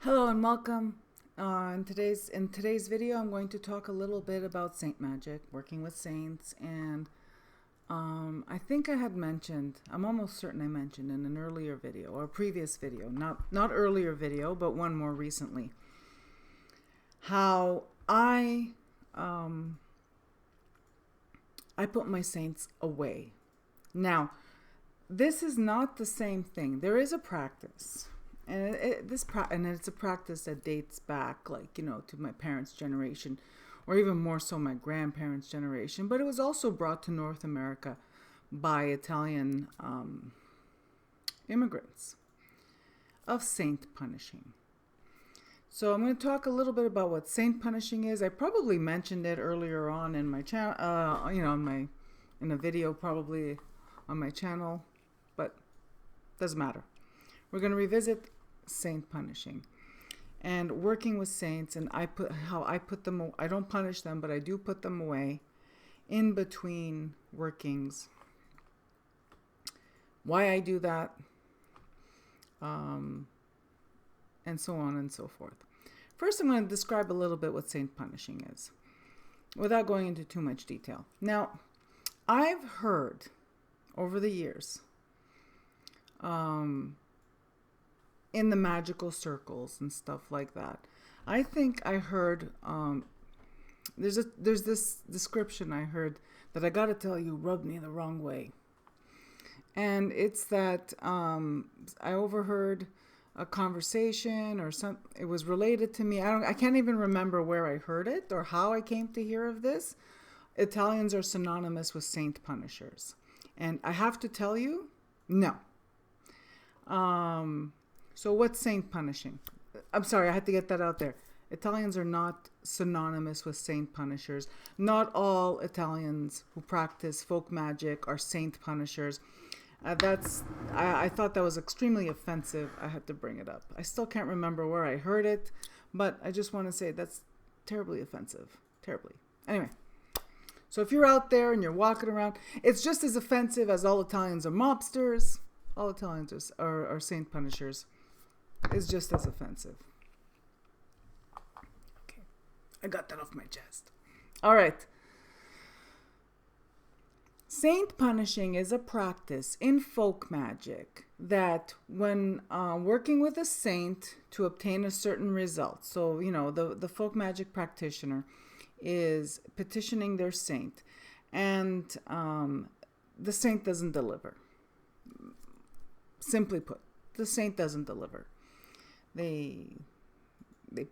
Hello and welcome. In today's video, I'm going to talk a little bit about saint magic, working with saints, and I think I had mentioned, I'm almost certain I mentioned in an earlier video or a previous video, not earlier video, but one more recently, how I put my saints away. Now, this is not the same thing. There is a practice. And it's a practice that dates back, to my parents' generation, or even more so my grandparents' generation. But it was also brought to North America by Italian immigrants of saint punishing. So I'm going to talk a little bit about what saint punishing is. I probably mentioned it earlier on in my channel, in a video probably on my channel, but doesn't matter. We're going to revisit saint punishing and working with saints, and I put them. I don't punish them, but I do put them away in between workings. Why I do that, and so on and so forth. First, I'm going to describe a little bit what saint punishing is, without going into too much detail. Now, I've heard over the years, in the magical circles and stuff like that, I think I heard there's this description I heard that I gotta tell you rubbed me the wrong way, and it's that I overheard a conversation or some. It was related to me. I can't even remember where I heard it or how I came to hear of this. Italians are synonymous with saint punishers, and I have to tell you, no. So what's saint punishing? I'm sorry, I had to get that out there. Italians are not synonymous with saint punishers. Not all Italians who practice folk magic are saint punishers. I thought that was extremely offensive. I had to bring it up. I still can't remember where I heard it, but I just want to say that's terribly offensive. Terribly. Anyway, so if you're out there and you're walking around, it's just as offensive as all Italians are mobsters. All Italians are saint punishers. Is just as offensive. Okay, I got that off my chest. All right. Saint punishing is a practice in folk magic that when working with a saint to obtain a certain result, so, the folk magic practitioner is petitioning their saint, and the saint doesn't deliver. Simply put, the saint doesn't deliver. They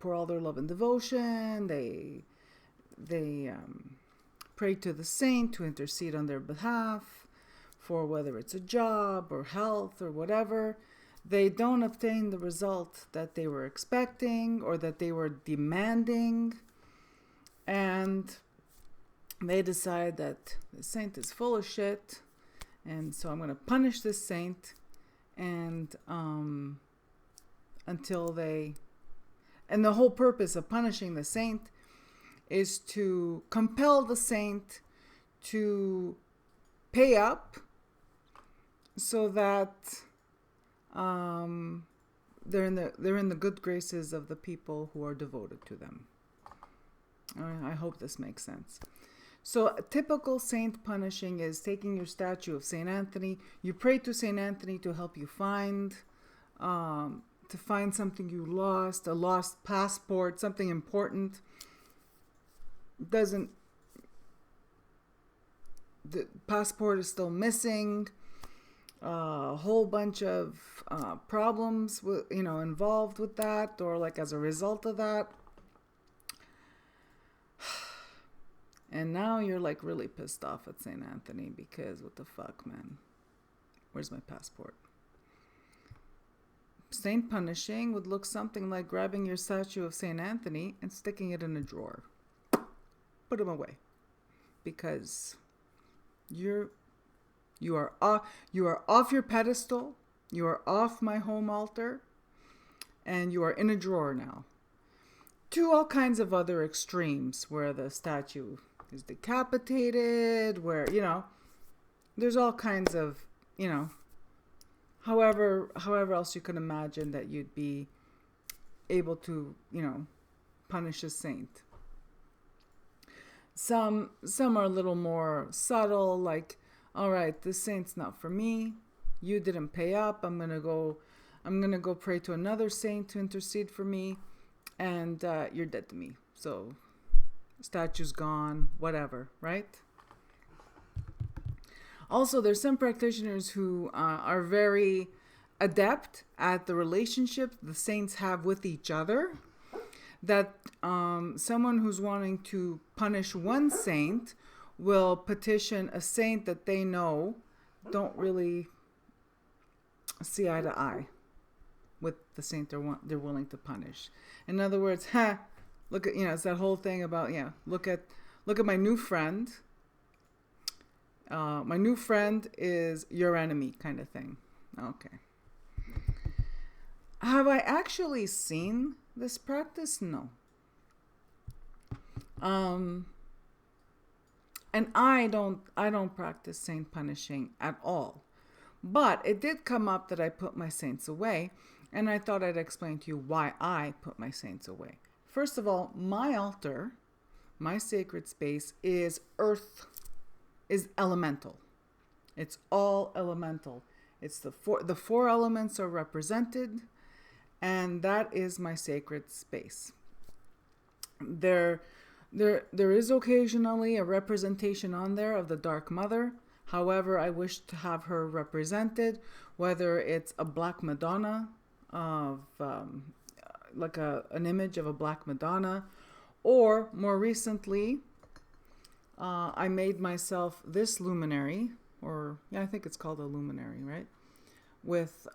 pour all their love and devotion. They pray to the saint to intercede on their behalf for whether it's a job or health or whatever. They don't obtain the result that they were expecting or that they were demanding, and they decide that the saint is full of shit, and so I'm going to punish this saint, and and the whole purpose of punishing the saint is to compel the saint to pay up so that they're in the good graces of the people who are devoted to them. I hope this makes sense. So typical saint punishing is taking your statue of Saint Anthony. You pray to Saint Anthony to help you find something you lost, a lost passport, something important. The passport is still missing. A whole bunch of problems, involved with that, or like as a result of that. And now you're like really pissed off at St. Anthony because what the fuck, man? Where's my passport? Saint punishing would look something like grabbing your statue of St. Anthony and sticking it in a drawer. Put him away. Because you are off your pedestal, you are off my home altar, and you are in a drawer now. To all kinds of other extremes where the statue is decapitated, where, there's all kinds of, however else you can imagine that you'd be able to, punish a saint. Some are a little more subtle, like, all right, this saint's not for me. You didn't pay up. I'm gonna go pray to another saint to intercede for me, and you're dead to me. So statue's gone, whatever, right? Also, there's some practitioners who are very adept at the relationship the saints have with each other, that someone who's wanting to punish one saint will petition a saint that they know don't really see eye to eye with the saint they're willing to punish. In other words, look at, it's that whole thing about, look at my new friend. My new friend is your enemy, kind of thing. Okay. Have I actually seen this practice? No. And I don't practice saint punishing at all. But it did come up that I put my saints away, and I thought I'd explain to you why I put my saints away. First of all, my altar, my sacred space, is elemental. It's all elemental. It's the four elements are represented, and that is my sacred space. There is occasionally a representation on there of the Dark Mother. However, I wish to have her represented, whether it's a Black Madonna, of like an image of a Black Madonna, or more recently, I made myself this luminary, I think it's called a luminary, right? With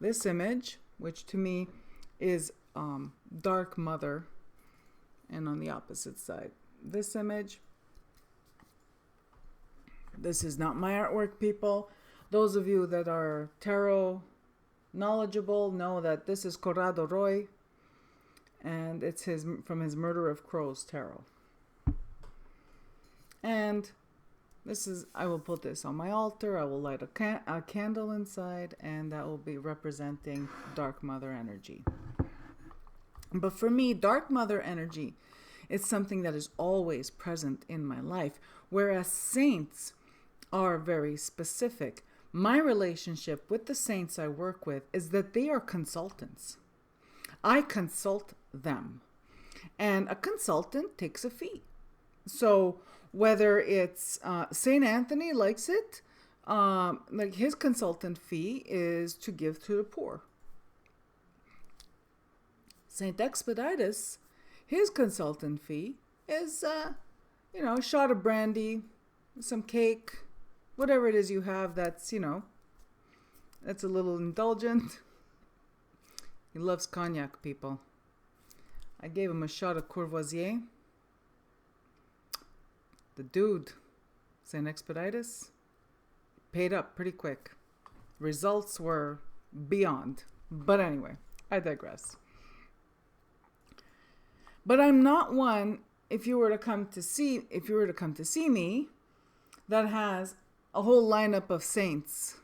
this image, which to me is Dark Mother, and on the opposite side, this image. This is not my artwork, people. Those of you that are tarot knowledgeable know that this is Corrado Roy, and it's from his Murder of Crows tarot. And I will put this on my altar. I will light a candle inside, and that will be representing Dark Mother energy. But for me, Dark Mother energy is something that is always present in my life, whereas saints are very specific. My relationship with the saints I work with is that they are consultants. I consult them, and a consultant takes a fee. So whether it's Saint Anthony likes it, like his consultant fee is to give to the poor. Saint Expeditus, his consultant fee is, a shot of brandy, some cake, whatever it is you have that's, that's a little indulgent. He loves cognac, people. I gave him a shot of Courvoisier. The dude, Saint Expeditus, paid up pretty quick. Results were beyond. But anyway, I digress. But I'm not one, if you were to come to see me, that has a whole lineup of saints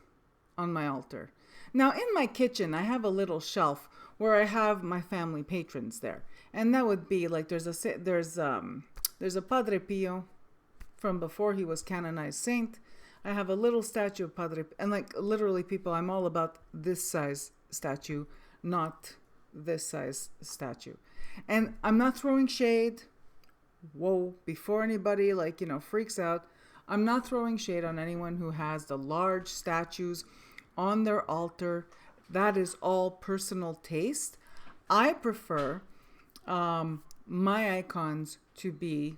on my altar. Now, in my kitchen, I have a little shelf where I have my family patrons there, and that would be like there's a Padre Pio from before he was canonized saint. I have a little statue of Padre, and like literally, people, I'm all about this size statue, not this size statue. And I'm not throwing shade. Whoa, before anybody freaks out, I'm not throwing shade on anyone who has the large statues on their altar. That is all personal taste. I prefer my icons to be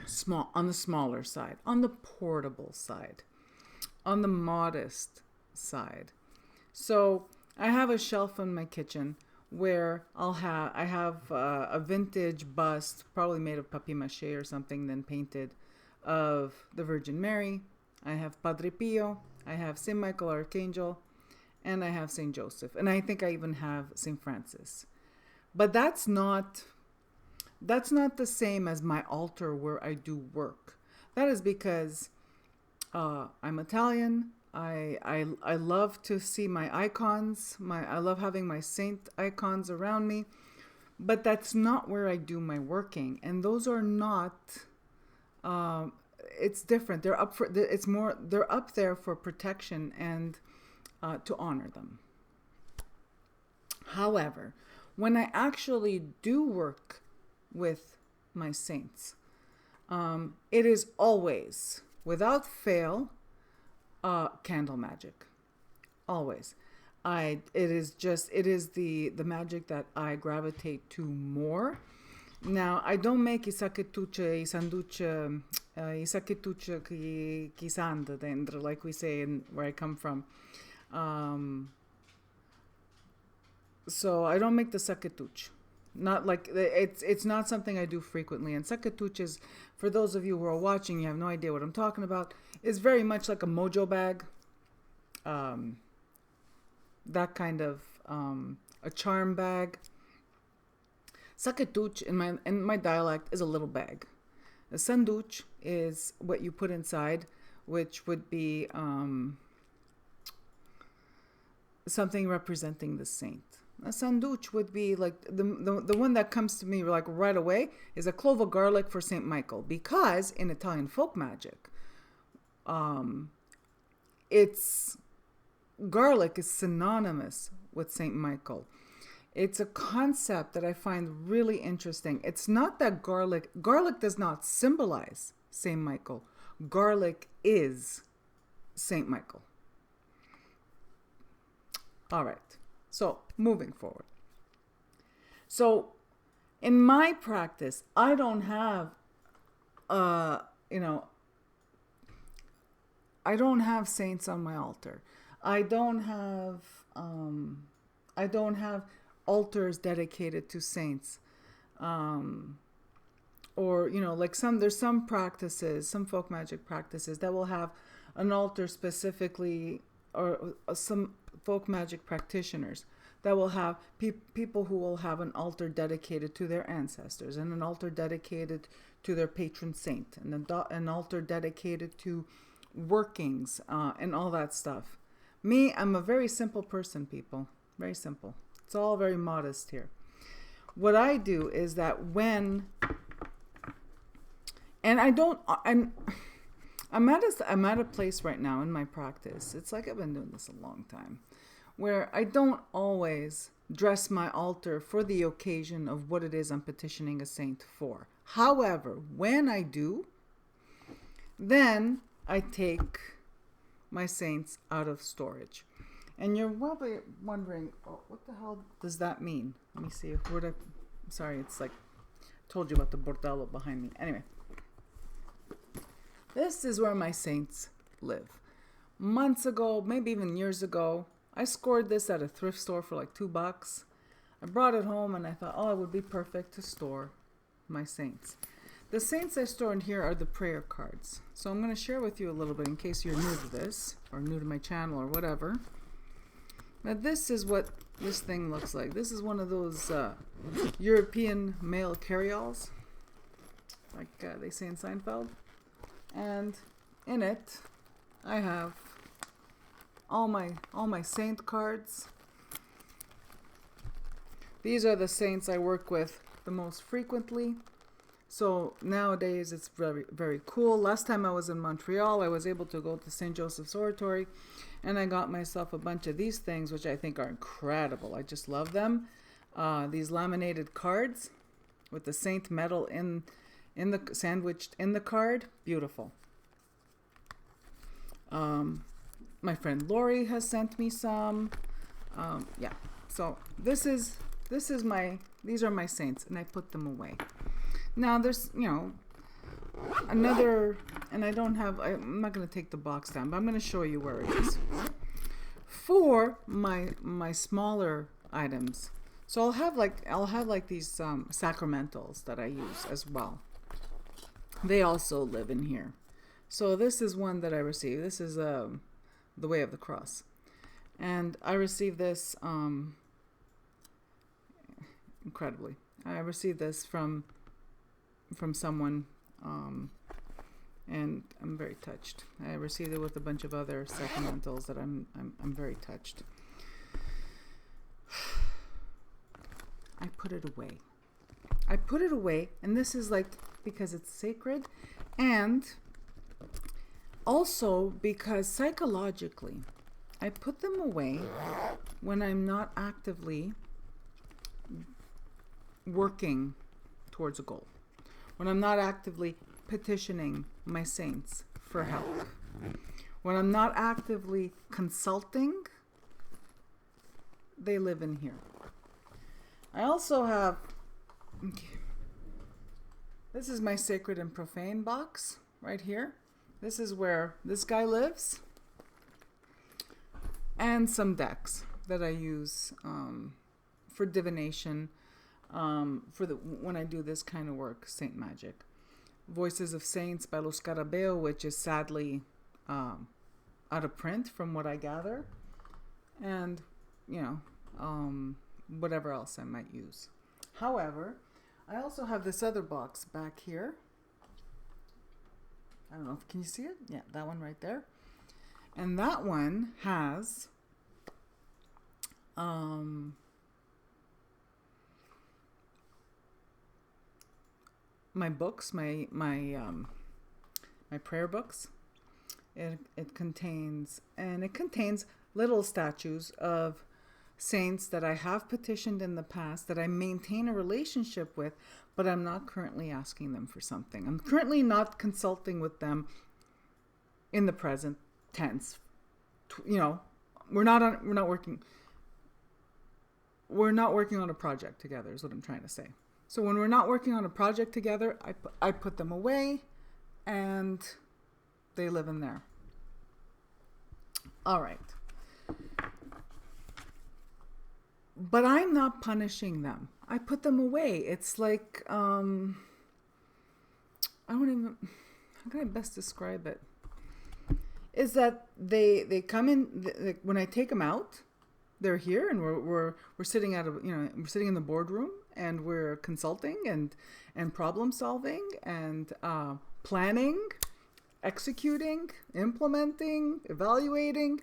small, on the smaller side, on the portable side, on the modest side. So I have a shelf in my kitchen where I have a vintage bust, probably made of papier-mâché or something, then painted, of the Virgin Mary. I have Padre Pio. I have Saint Michael Archangel, and I have Saint Joseph, and I think I even have Saint Francis. But that's not the same as my altar where I do work. That is because I'm Italian. I love to see my icons. I love having my saint icons around me, but that's not where I do my working. And those are not. It's different. They're up for. It's more. They're up there for protection and to honor them. However, when I actually do work with my saints, it is always, without fail, candle magic. Always. It is the magic that I gravitate to more. Now, I don't make isaketuche, isanduche, isaketuche kisanda dentro, like we say in where I come from. So I don't make the saketuch. Not like it's not something I do frequently. And saketuch is, for those of you who are watching, you have no idea what I'm talking about. Is very much like a mojo bag. That kind of a charm bag. Saketuch in my dialect is a little bag. A sanduch is what you put inside, which would be something representing the saint. A sanduch would be like the one that comes to me like right away is a clove of garlic for Saint Michael, because in Italian folk magic, it's garlic is synonymous with Saint Michael. It's a concept that I find really interesting. It's not that garlic does not symbolize Saint Michael. Garlic is Saint Michael. All right. So, moving forward. So, in my practice, I don't have, I don't have saints on my altar. I don't have altars dedicated to saints. Or, like there's some practices, some folk magic practices that will have an altar specifically, or some folk magic practitioners that will have people who will have an altar dedicated to their ancestors, and an altar dedicated to their patron saint, and an altar dedicated to workings, and all that stuff. Me, I'm a very simple person, people. Very simple. It's all very modest here. What I do is that I'm at a place right now in my practice. It's like I've been doing this a long time, where I don't always dress my altar for the occasion of what it is I'm petitioning a saint for. However, when I do, then I take my saints out of storage. And you're probably wondering, what the hell does that mean? Let me see. Sorry, it's like, told you about the bordello behind me. Anyway. This is where my saints live. Months ago, maybe even years ago, I scored this at a thrift store for like $2. I brought it home and I thought, it would be perfect to store my saints. The saints I store in here are the prayer cards. So I'm going to share with you a little bit in case you're new to this, or new to my channel or whatever. Now this is what this thing looks like. This is one of those European mail carry-alls, like they say in Seinfeld. And in it, I have all my saint cards. These are the saints I work with the most frequently. So nowadays it's very, very cool. Last time I was in Montreal, I was able to go to St. Joseph's Oratory, and I got myself a bunch of these things, which I think are incredible. I just love them. These laminated cards with the saint medal sandwiched in the card. Beautiful. My friend Lori has sent me some. Yeah. So these are my saints, and I put them away. Now there's, another, and I'm not going to take the box down, but I'm going to show you where it is. For my smaller items, so I'll have like these sacramentals that I use as well. They also live in here. So this is one that I received. This is the Way of the Cross, and I received this incredibly. I received this from someone and I'm very touched. I received it with a bunch of other sacramentals that I'm very touched. I put it away. I put it away, and this is like because it's sacred, and also because psychologically, I put them away when I'm not actively working towards a goal, when I'm not actively petitioning my saints for help, when I'm not actively consulting. They live in here. I also have, this is my sacred and profane box right here. This is where this guy lives, and some decks that I use for divination, when I do this kind of work, saint magic. Voices of Saints by Los Carabeo, which is sadly out of print from what I gather, and whatever else I might use. However, I also have this other box back here. I don't know, can you see it? Yeah, that one right there. And that one has my books, my prayer books. It contains little statues of saints that I have petitioned in the past, that I maintain a relationship with, but I'm not currently asking them for something. I'm currently not consulting with them in the present tense. We're not working on a project together, is what I'm trying to say. So when we're not working on a project together, I put them away, and they live in there. All right. But I'm not punishing them. I put them away. It's like, I don't even, how can I best describe it? Is that they come in, when I take them out, they're here, and we're sitting we're sitting in the boardroom, and we're consulting and problem solving and planning, executing, implementing, evaluating.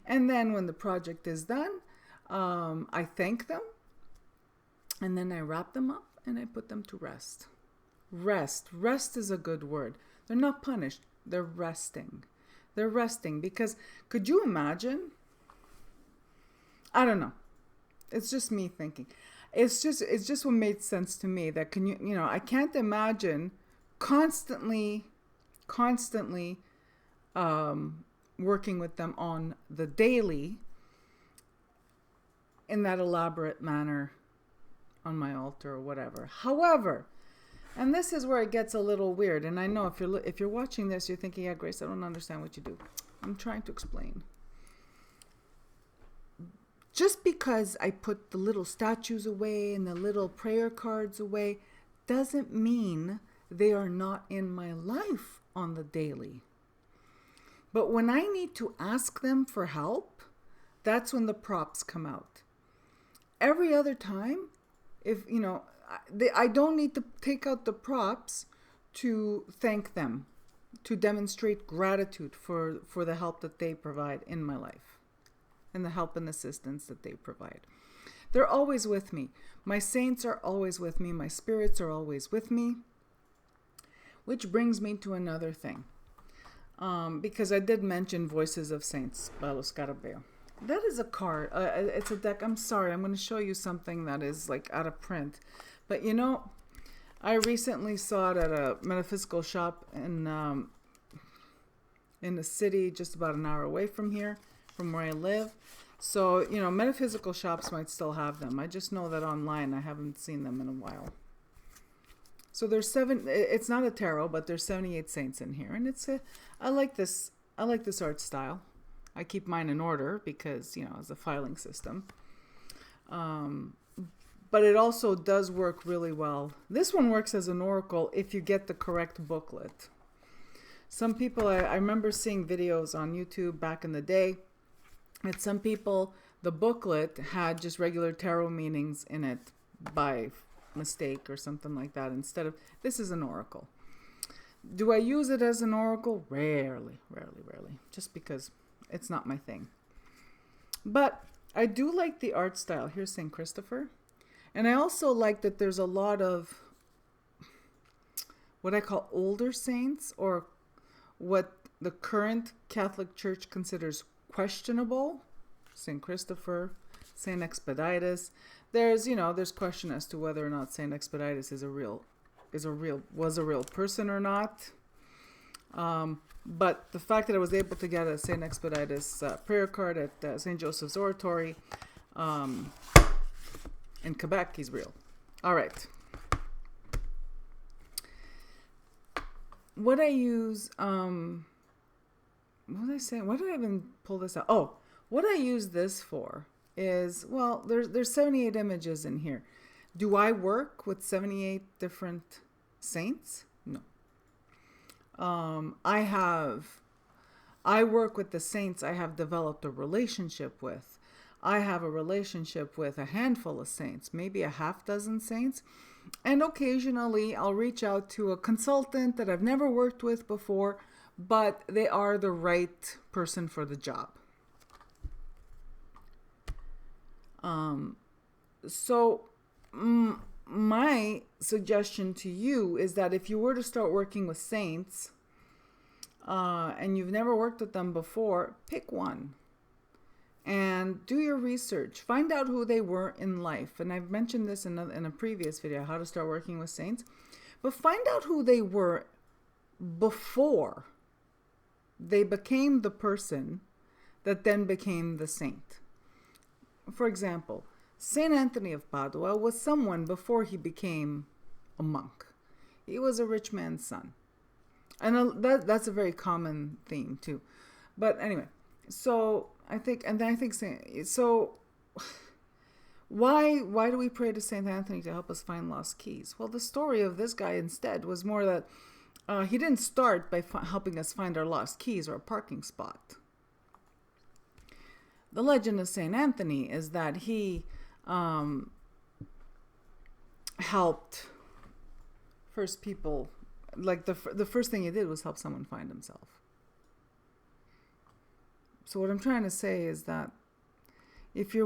And then when the project is done, I thank them, and then I wrap them up and I put them to rest. Rest is a good word. They're not punished. They're resting. They're resting because could you imagine? I don't know. It's just me thinking. It's just what made sense to me that I can't imagine constantly working with them on the daily in that elaborate manner on my altar or whatever. However, and this is where it gets a little weird, and I know if you're watching this, you're thinking, yeah, Grace, I don't understand what you do. I'm trying to explain. Just because I put the little statues away and the little prayer cards away doesn't mean they are not in my life on the daily. But when I need to ask them for help, that's when the props come out. Every other time, I don't need to take out the props to thank them, to demonstrate gratitude for the help that they provide in my life and the help and assistance that they provide. They're always with me. My saints are always with me. My spirits are always with me. Which brings me to another thing. Because I did mention Voices of Saints by Los Carabeo. That is a card. It's a deck. I'm sorry. I'm going to show you something that is like out of print. But I recently saw it at a metaphysical shop in a city just about an hour away from here, from where I live. So, metaphysical shops might still have them. I just know that online I haven't seen them in a while. So there's it's not a tarot, but there's 78 saints in here. And I like this art style. I keep mine in order because, it's a filing system. But it also does work really well. This one works as an oracle if you get the correct booklet. Some people, I remember seeing videos on YouTube back in the day, that some people, the booklet had just regular tarot meanings in it by mistake or something like that. Instead of, this is an oracle. Do I use it as an oracle? Rarely. Just because it's not my thing. But I do like the art style. Here's St. Christopher. And I also like that there's a lot of what I call older saints, or what the current Catholic Church considers questionable. St. Christopher, St. Expeditus. There's question as to whether or not St. Expeditus was a real person or not. But the fact that I was able to get a St. Expeditus prayer card at St. Joseph's Oratory in Quebec, he's real. All right. What I use, what was I saying? Why did I even pull this out? Oh, what I use this for is, well, there's 78 images in here. Do I work with 78 different saints? No. I work with the saints I have developed a relationship with. I have a relationship with a handful of saints, maybe a half dozen saints. And occasionally I'll reach out to a consultant that I've never worked with before, but they are the right person for the job. My suggestion to you is that if you were to start working with saints and you've never worked with them before, pick one and do your research. Find out who they were in life. And I've mentioned this in a previous video, how to start working with saints. But find out who they were before they became the person that then became the saint. For example, Saint Anthony of Padua was someone before he became a monk. He was a rich man's son. And that's a very common theme too. But anyway, so why do we pray to Saint Anthony to help us find lost keys? Well, the story of this guy instead was more that he didn't start by helping us find our lost keys or a parking spot. The legend of Saint Anthony is that he helped first people, like the first thing he did was help someone find himself. So what I'm trying to say is that if you're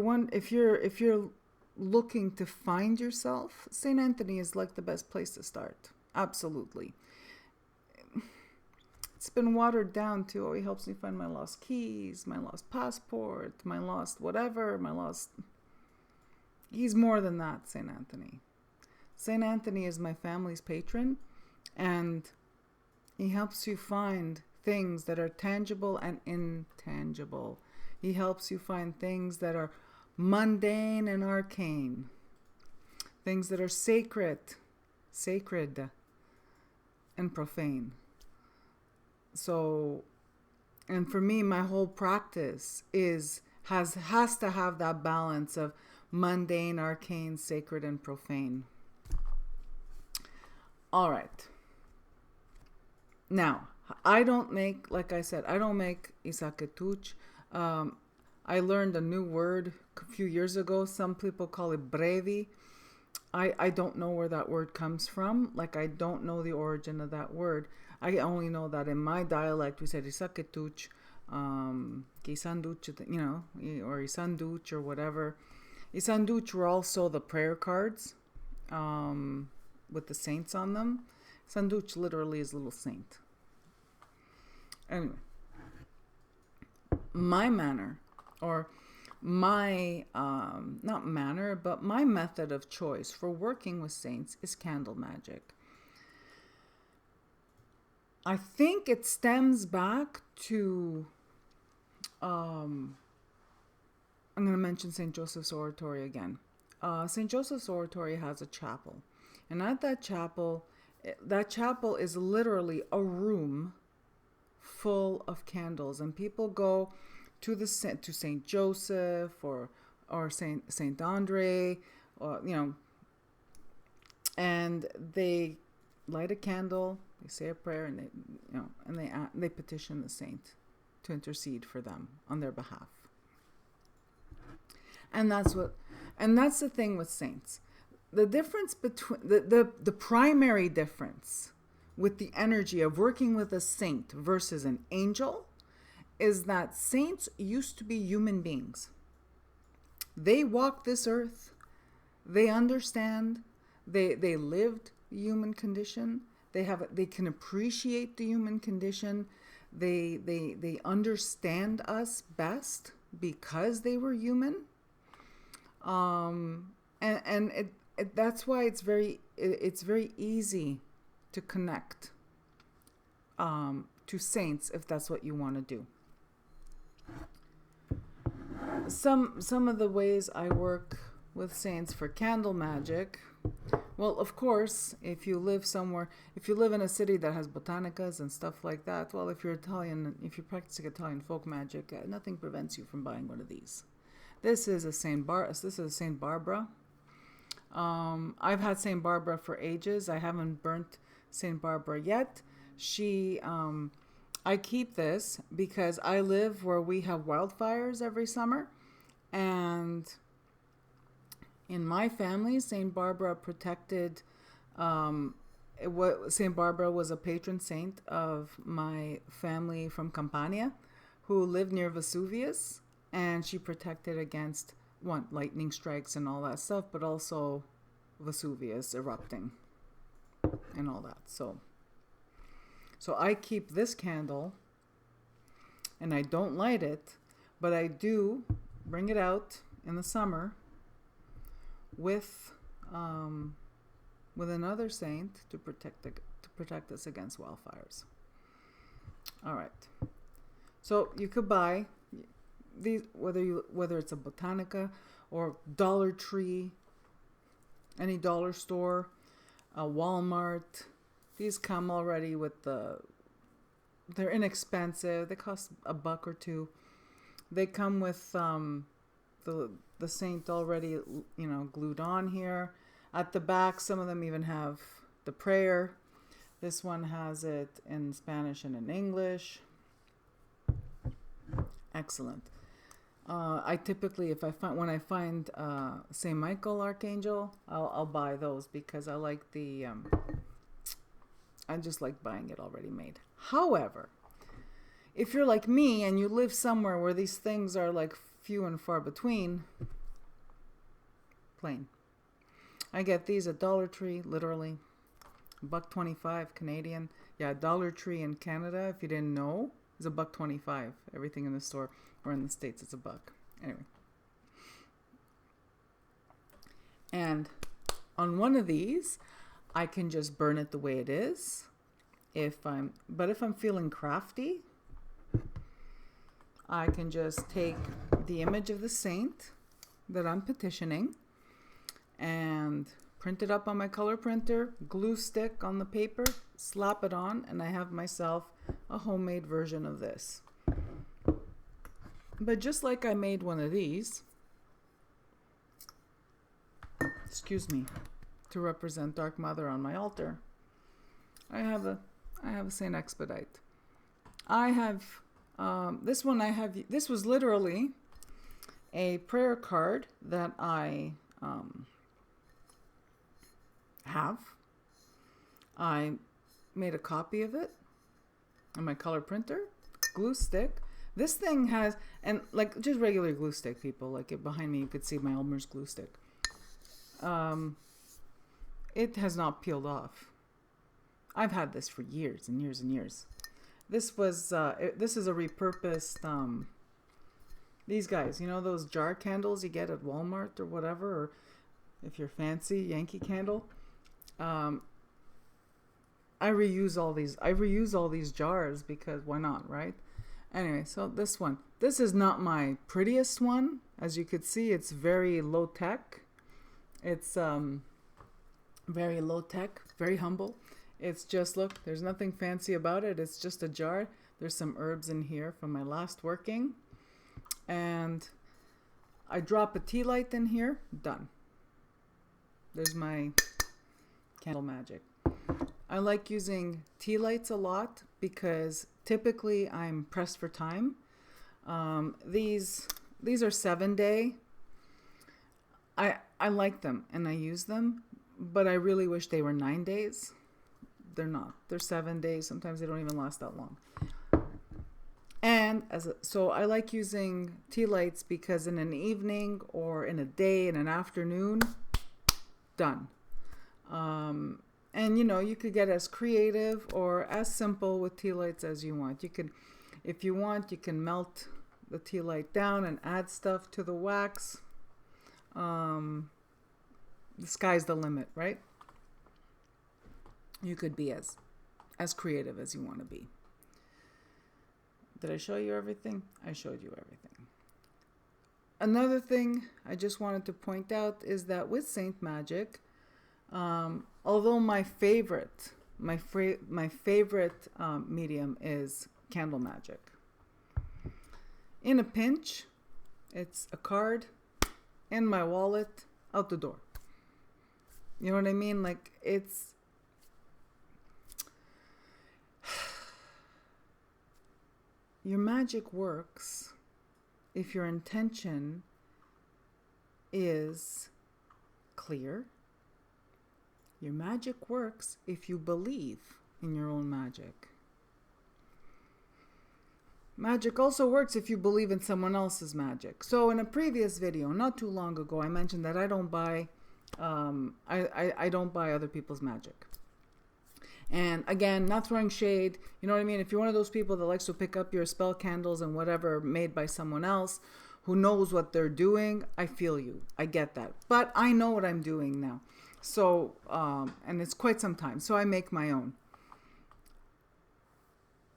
looking to find yourself, Saint Anthony is like the best place to start. Absolutely. It's been watered down to, he helps me find my lost keys, my lost passport, my lost whatever, He's more than that, Saint Anthony. Saint Anthony is my family's patron, and he helps you find things that are tangible and intangible. He helps you find things that are mundane and arcane, things that are sacred and profane. So, and for me, my whole practice has to have that balance of mundane, arcane, sacred, and profane. All right. Now, I don't make isaketuch. I learned a new word a few years ago. Some people call it brevi. I don't know where that word comes from. I don't know the origin of that word. I only know that in my dialect we said isaketuch, isanduch, or isanduch or whatever. Isanduch were also the prayer cards with the saints on them. Sanduch literally is little saint. Anyway, my manner, or my, not manner, but my method of choice for working with saints is candle magic. I think it stems back to, I'm going to mention St. Joseph's Oratory again. St. Joseph's Oratory has a chapel. And at that chapel is literally a room full of candles. And people go to St. Joseph or St. Andre, and they light a candle, they say a prayer, and they petition the saint to intercede for them on their behalf. And that's the thing with saints. The difference between the primary difference with the energy of working with a saint versus an angel is that saints used to be human beings. They walk this earth. They understand. They lived the human condition. They can appreciate the human condition. They understand us best because they were human. And that's why it's very easy to connect to saints if that's what you want to do. Some of the ways I work with saints for candle magic. Well, of course, if you live in a city that has botanicas and stuff like that, well, if you're Italian, if you're practicing Italian folk magic, nothing prevents you from buying one of these. This is a Saint Barbara. I've had Saint Barbara for ages. I haven't burnt Saint Barbara yet. I keep this because I live where we have wildfires every summer, and in my family, Saint Barbara protected. Saint Barbara was a patron saint of my family from Campania, who lived near Vesuvius, and she protected against lightning strikes and all that stuff, but also Vesuvius erupting and all that. So I keep this candle, and I don't light it, but I do bring it out in the summer with another saint to protect us against wildfires. All right. So you could buy these, whether it's a Botanica or Dollar Tree, any dollar store, a Walmart. These come already with they're inexpensive. They cost $1 or $2. They come with the saint already, glued on here. At the back, some of them even have the prayer. This one has it in Spanish and in English. Excellent. I typically, when I find Saint Michael Archangel, I'll buy those because I like I just like buying it already made. However, if you're like me and you live somewhere where these things are like few and far between, plain. I get these at Dollar Tree, literally. $1.25 Canadian. Yeah, Dollar Tree in Canada, if you didn't know, is $1.25. Everything in the store, or in the States, it's $1. Anyway. And on one of these, I can just burn it the way it is. But if I'm feeling crafty, I can just take the image of the saint that I'm petitioning and print it up on my color printer, glue stick on the paper, slap it on, and I have myself a homemade version of this. But just like I made one of these, to represent Dark Mother on my altar, I have a Saint Expedite. I have this was literally a prayer card that I have. I made a copy of it on my color printer, glue stick. This thing has, and like just regular glue stick, people, like it behind me, you could see my Elmer's glue stick. It has not peeled off. I've had this for years and years and years. This is a repurposed, these guys, those jar candles you get at Walmart or whatever, or if you're fancy, Yankee Candle. I reuse all these jars because why not, right? Anyway, so this is not my prettiest one. As you could see, it's very low tech. It's very low tech, very humble. It's just, look, there's nothing fancy about it. It's just a jar. There's some herbs in here from my last working. And I drop a tea light in here. Done. There's my candle magic. I like using tea lights a lot because typically I'm pressed for time. These are 7-day. I like them and I use them, but I really wish they were 9 days. they're not. They're 7 days. Sometimes they don't even last that long. And so I like using tea lights because in an evening or in a day, in an afternoon, done. And you could get as creative or as simple with tea lights as you want. If you want, you can melt the tea light down and add stuff to the wax. The sky's the limit, right? You could be as creative as you want to be. Did I show you everything? I showed you everything. Another thing I just wanted to point out is that with Saint Magic, although my favorite medium is candle magic. In a pinch, it's a card in my wallet, out the door. You know what I mean? Like, it's your magic works if your intention is clear. Your magic works if you believe in your own magic. Magic also works if you believe in someone else's magic. So in a previous video, not too long ago, I mentioned that I don't buy I don't buy other people's magic. And again, not throwing shade, you know what I mean? If you're one of those people that likes to pick up your spell candles and whatever made by someone else who knows what they're doing, I feel you. I get that. But I know what I'm doing now. So, and it's quite some time. So I make my own.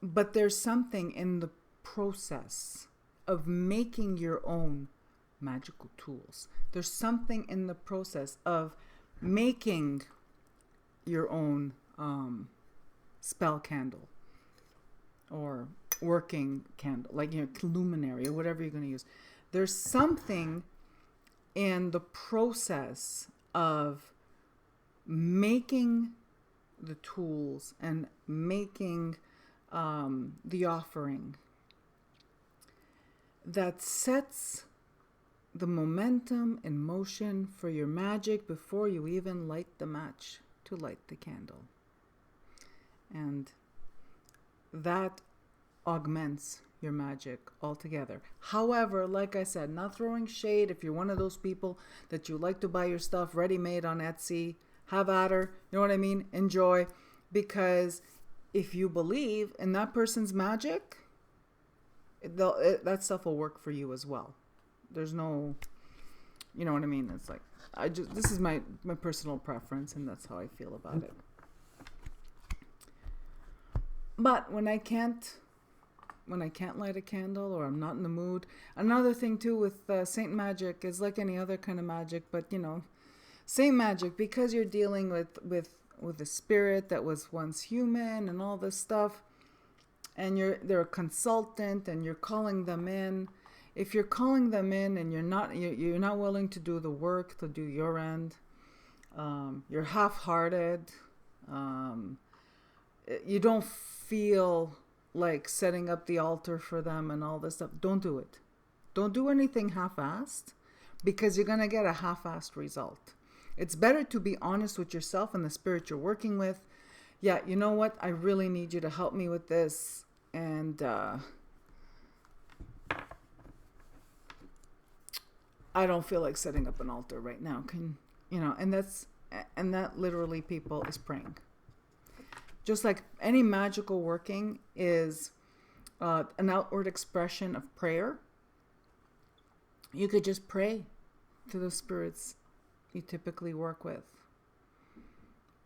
But there's something in the process of making your own magical tools. There's something in the process of making your own spell candle or working candle, like luminary or whatever you're going to use. There's something in the process of making the tools and making the offering that sets the momentum in motion for your magic before you even light the match to light the candle. And that augments your magic altogether. However, like I said, not throwing shade. If you're one of those people that you like to buy your stuff ready-made on Etsy, have at her. You know what I mean? Enjoy. Because if you believe in that person's magic, that stuff will work for you as well. There's no, you know what I mean? It's like, this is my personal preference, and that's how I feel about it. But when I can't light a candle, or I'm not in the mood. Another thing too with Saint Magic is like any other kind of magic, but Saint Magic, because you're dealing with a spirit that was once human and all this stuff, and they're a consultant and you're calling them in. If you're calling them in and you're not willing to do the work, to do your end, you're half-hearted, you don't feel like setting up the altar for them and all this stuff, don't do it. Don't do anything half-assed, because you're going to get a half-assed result. It's better to be honest with yourself and the spirit you're working with. Yeah, you know what? I really need you to help me with this. And I don't feel like setting up an altar right now. And that literally, people, is praying. Just like any magical working is an outward expression of prayer. You could just pray to the spirits you typically work with.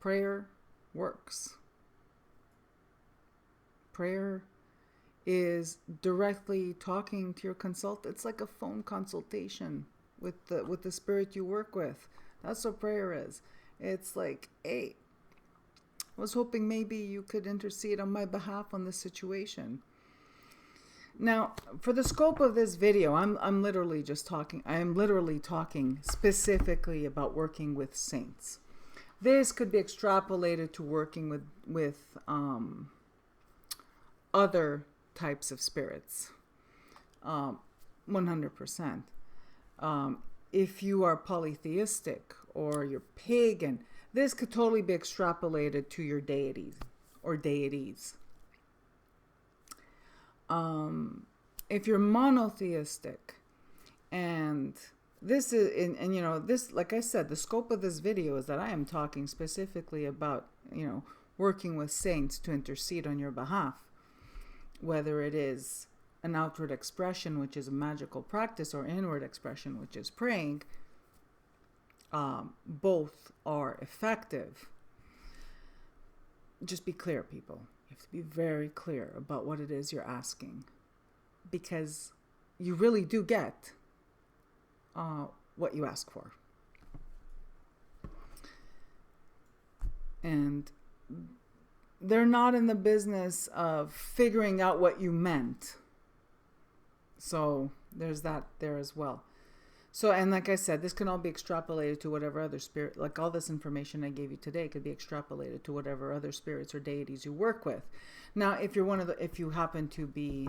Prayer works. Prayer is directly talking to your consultant. It's like a phone consultation with the spirit you work with. That's what prayer is. It's like, hey, I was hoping maybe you could intercede on my behalf on this situation. Now, for the scope of this video, I'm literally talking specifically about working with saints. This could be extrapolated to working with other types of spirits, 100%. If you are polytheistic or you're pagan, this could totally be extrapolated to your deities or deities. If you're monotheistic, and this is, and you know, this, like I said, the scope of this video is that I am talking specifically about, you know, working with saints to intercede on your behalf, whether it is an outward expression, which is a magical practice, or inward expression, which is praying. Both are effective. Just be clear, people. You have to be very clear about what it is you're asking, because you really do get what you ask for. And they're not in the business of figuring out what you meant. So there's that there as well. So, and like I said, this can all be extrapolated to whatever other spirit, like all this information I gave you today could be extrapolated to whatever other spirits or deities you work with. Now, if you're if you happen to be,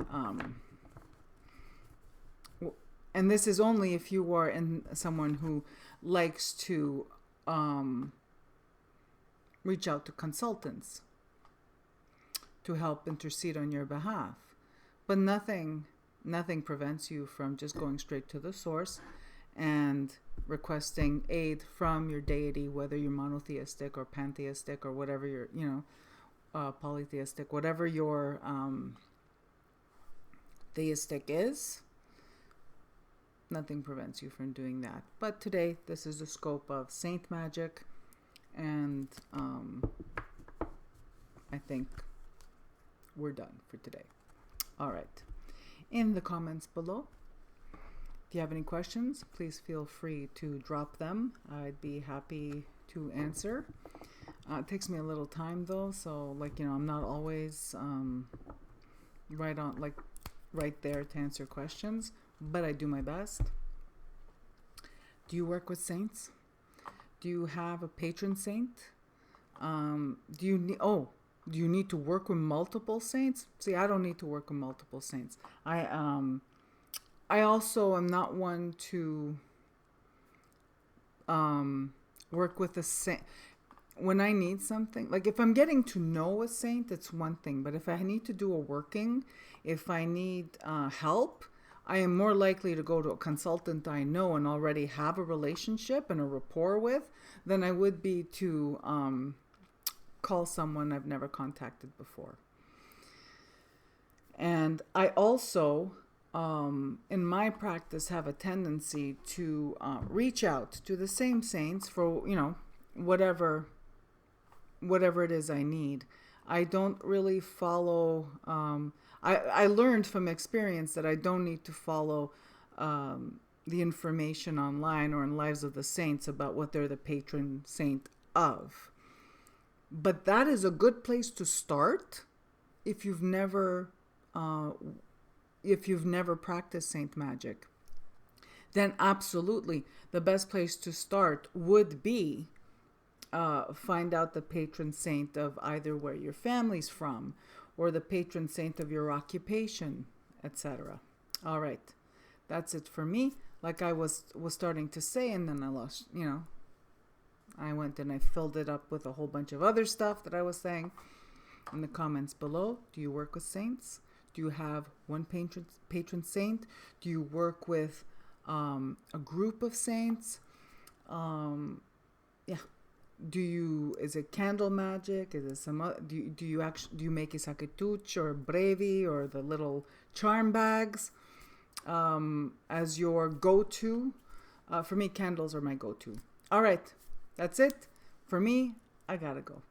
and this is only if you are someone who likes to reach out to consultants to help intercede on your behalf. But nothing prevents you from just going straight to the source and requesting aid from your deity, whether you're monotheistic or pantheistic or whatever you're, you know, polytheistic, whatever your theistic is. Nothing prevents you from doing that. But today, this is the scope of saint magic, and I think we're done for today. All right. In the comments below, if you have any questions, please feel free to drop them. I'd be happy to answer. It takes me a little time though, so like, you know, I'm not always right there to answer questions, but I do my best. Do you work with saints? Do you have a patron saint? Do you need to work with multiple saints? See, I don't need to work with multiple saints. I also am not one to work with a saint. When I need something, like if I'm getting to know a saint, it's one thing. But if I need to do a working, if I need help, I am more likely to go to a consultant I know and already have a relationship and a rapport with than I would be to call someone I've never contacted before. And I also, in my practice, have a tendency to reach out to the same saints for, you know, whatever it is I need. I don't really follow, I learned from experience that I don't need to follow the information online or in Lives of the Saints about what they're the patron saint of. But that is a good place to start if you've never practiced saint magic. Then absolutely the best place to start would be find out the patron saint of either where your family's from or the patron saint of your occupation, etc. All right, that's it for me. Like I was starting to say, and then I lost, you know, I went and I filled it up with a whole bunch of other stuff that I was saying. In the comments below, do you work with saints? Do you have one patron saint? Do you work with a group of saints? Yeah. Is it candle magic? Is it some other, do you make a saketuch or brevi or the little charm bags as your go-to? For me, candles are my go-to. All right. That's it. For me, I gotta go.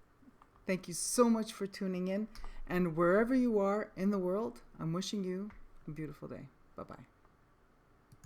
Thank you so much for tuning in. And wherever you are in the world, I'm wishing you a beautiful day. Bye-bye.